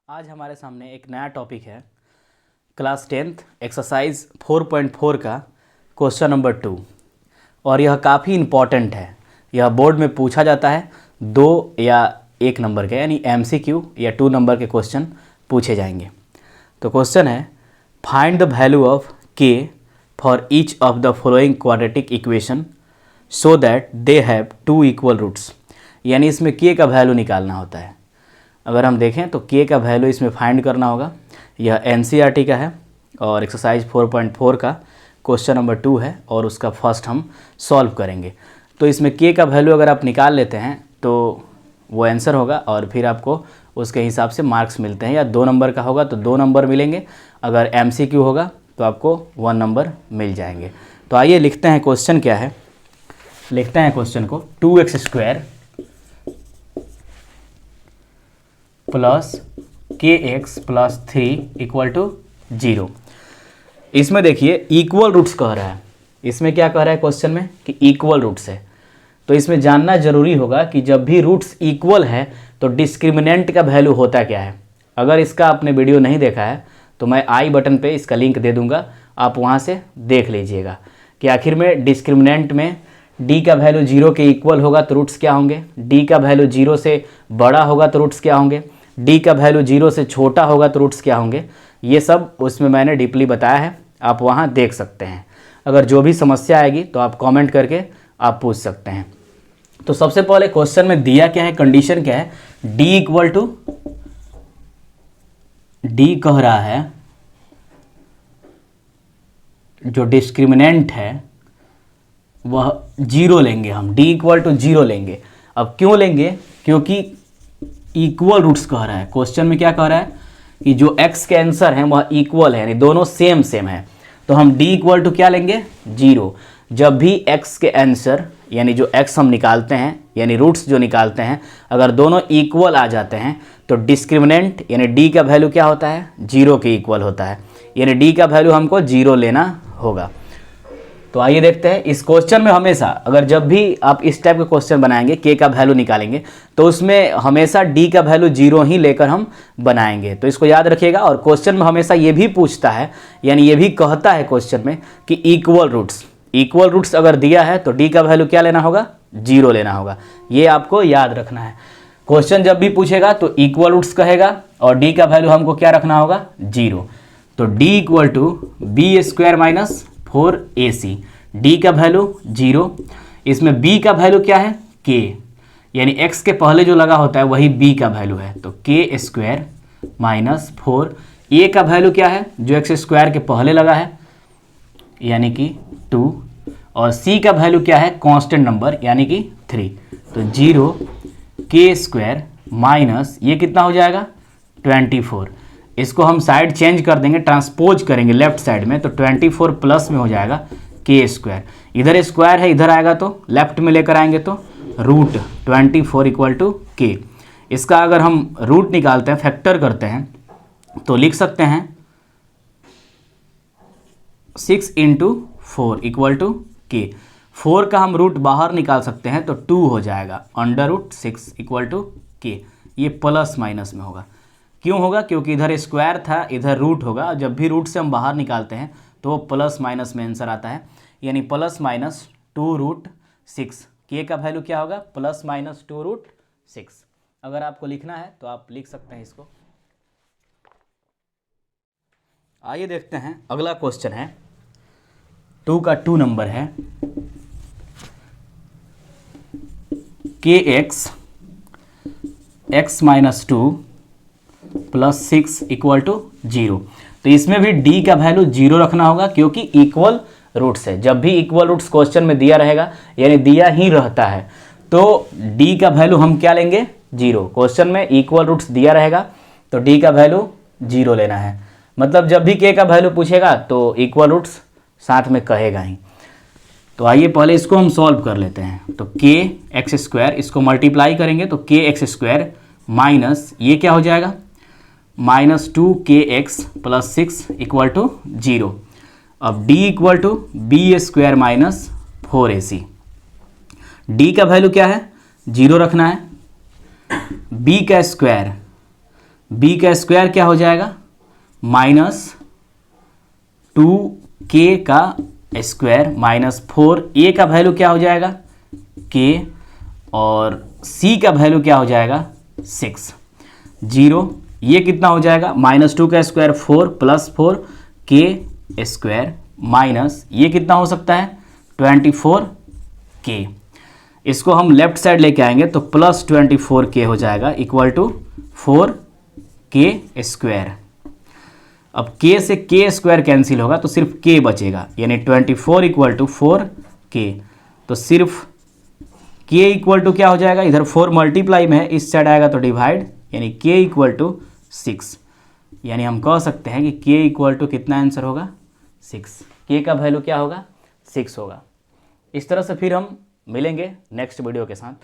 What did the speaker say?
आज हमारे सामने एक नया टॉपिक है क्लास 10th एक्सरसाइज 4.4 का क्वेश्चन नंबर 2 और यह काफ़ी इम्पॉर्टेंट है। यह बोर्ड में पूछा जाता है 2 या 1 नंबर के यानी MCQ या 2 नंबर के क्वेश्चन पूछे जाएंगे। तो क्वेश्चन है find the value of k for each of the following quadratic equation so that they have 2 equal roots. यानी इसमें k का वैल्यू निकालना होता है। अगर हम देखें तो k का वैल्यू इसमें फाइंड करना होगा। यह NCERT का है और एक्सरसाइज 4.4 का क्वेश्चन नंबर 2 है और उसका फर्स्ट हम सॉल्व करेंगे। तो इसमें k का वैल्यू अगर आप निकाल लेते हैं तो वो आंसर होगा और फिर आपको उसके हिसाब से मार्क्स मिलते हैं। या 2 नंबर का होगा तो 2 नंबर मिलेंगे, अगर MCQ होगा तो आपको 1 नंबर मिल जाएंगे। तो आइए लिखते हैं क्वेश्चन क्या है। लिखते हैं क्वेश्चन को 2x² plus kx plus 3 equal to 0। इसमें देखिए इक्वल रूट्स कह रहा है। इसमें क्या कह रहा है क्वेश्चन में कि इक्वल रूट्स है। तो इसमें जानना जरूरी होगा कि जब भी रूट्स इक्वल है तो डिस्क्रिमिनेंट का वैल्यू होता क्या है। अगर इसका आपने वीडियो नहीं देखा है तो मैं आई बटन पे इसका लिंक दे दूंगा, आप वहाँ से देख लीजिएगा कि आखिर में डिस्क्रिमिनेंट में d का वैल्यू 0 के इक्वल होगा तो रूट्स क्या होंगे, d का वैल्यू 0 से बड़ा होगा तो रूट्स क्या होंगे, d का वैल्यू 0 से छोटा होगा तो रूट्स क्या होंगे। ये सब उसमें मैंने डीपली बताया है, आप वहाँ देख सकते हैं। अगर जो भी समस्या आएगी तो आप कमेंट करके आप पूछ सकते हैं। तो सबसे पहले क्वेश्चन में दिया क्या है, कंडीशन क्या है, d इक्वल टू d कह रहा है जो डिस्क्रिमिनेंट है वह 0 लेंगे हम, d इक्वल टू 0 लेंगे। अब क्यों लेंगे, क्योंकि इक्वल रूट्स कह रहा है। क्वेश्चन में क्या कह रहा है कि जो x के आंसर हैं वह इक्वल है, यानी दोनों सेम है। तो हम d इक्वल टू क्या लेंगे, 0। जब भी x के आंसर यानी जो x हम निकालते हैं यानी रूट्स जो निकालते हैं अगर दोनों इक्वल आ जाते हैं तो डिस्क्रिमिनेंट यानी d का वैल्यू क्या होता है, 0 के इक्वल होता है। यानी d का वैल्यू हमको 0 लेना होगा। तो आइए देखते हैं इस क्वेश्चन में हमेशा अगर जब भी आप इस टाइप के क्वेश्चन बनाएंगे k का वैल्यू निकालेंगे तो उसमें हमेशा d का वैल्यू 0 ही लेकर हम बनाएंगे। तो इसको याद रखिएगा। और क्वेश्चन में हमेशा ये भी पूछता है यानी ये भी कहता है क्वेश्चन में कि इक्वल रूट्स अगर दिया है तो d का वैल्यू क्या लेना होगा, 0 लेना होगा। ये आपको याद रखना है। क्वेश्चन जब भी पूछेगा तो इक्वल रूट्स कहेगा और d का वैल्यू हमको क्या रखना होगा, 0। तो d equal to b² minus 4ac, d का वैल्यू 0। इसमें b का वैल्यू क्या है, k, यानी x के पहले जो लगा होता है वही b का वैल्यू है। तो k² माइनस 4, a का वैल्यू क्या है जो x² के पहले लगा है यानी कि 2, और c का वैल्यू क्या है, कांस्टेंट नंबर यानी कि 3। तो 0 k² माइनस ये कितना हो जाएगा 24। इसको हम साइड चेंज कर देंगे, ट्रांसपोज करेंगे लेफ्ट साइड में, तो 24 प्लस में हो जाएगा k²। इधर स्क्वायर है, इधर आएगा तो लेफ्ट में लेकर आएंगे तो रूट 24 इक्वल टू k। इसका अगर हम रूट निकालते हैं, फैक्टर करते हैं तो लिख सकते हैं 6 × 4 इक्वल टू k। 4 का हम रूट बाहर निकाल सकते हैं तो 2 हो जाएगा √6 इक्वल टू k। ये प्लस माइनस में होगा। क्यों होगा, क्योंकि इधर स्क्वायर था इधर रूट होगा। जब भी रूट से हम बाहर निकालते हैं तो वो प्लस माइनस में आंसर आता है, यानी प्लस माइनस 2√6। के का वैल्यू क्या होगा, प्लस माइनस 2√6। अगर आपको लिखना है तो आप लिख सकते हैं इसको। आइए देखते हैं अगला क्वेश्चन है 2 का 2 नंबर है kx x minus 2 plus 6 equal to 0। तो इसमें भी d का वैल्यू 0 रखना होगा क्योंकि इक्वल रूट्स है। जब भी इक्वल रूट्स क्वेश्चन में दिया रहेगा यानी दिया ही रहता है तो d का वैल्यू हम क्या लेंगे, 0। क्वेश्चन में इक्वल रूट्स दिया रहेगा तो d का वैल्यू 0 लेना है। मतलब जब भी k का वैल्यू पूछेगा तो इक्वल रूट्स साथ में कहेगा ही। तो आइए पहले इसको हम सॉल्व कर लेते हैं। तो kx² इसको मल्टीप्लाई करेंगे तो kx² माइनस ये क्या हो जाएगा -2kx प्लस 6 इक्वल टू 0। अब d equal to b² minus 4ac। d का वैल्यू क्या है, 0 रखना है। b का स्क्वायर b का स्क्वायर क्या हो जाएगा, -2k का स्क्वायर -4, a का वैल्यू क्या हो जाएगा k, और c का वैल्यू क्या हो जाएगा 6, 0, ये कितना हो जाएगा, -2 का स्क्वायर 4 + 4 k स्क्वायर माइनस ये कितना हो सकता है 24k। इसको हम लेफ्ट साइड लेके आएंगे तो +24k हो जाएगा इक्वल टू 4k स्क्वायर। अब k से k स्क्वायर कैंसिल होगा तो सिर्फ k बचेगा, यानी 24 इक्वल टू 4k। तो सिर्फ k इक्वल टू क्या हो जाएगा, इधर 4 मल्टीप्लाई में है, इस साइड आएगा तो डिवाइड, यानी k इक्वल टू 6। यानी हम कह सकते हैं कि k इक्वल टू कितना आंसर होगा 6, k का वैल्यू क्या होगा 6 होगा। इस तरह से फिर हम मिलेंगे नेक्स्ट वीडियो के साथ।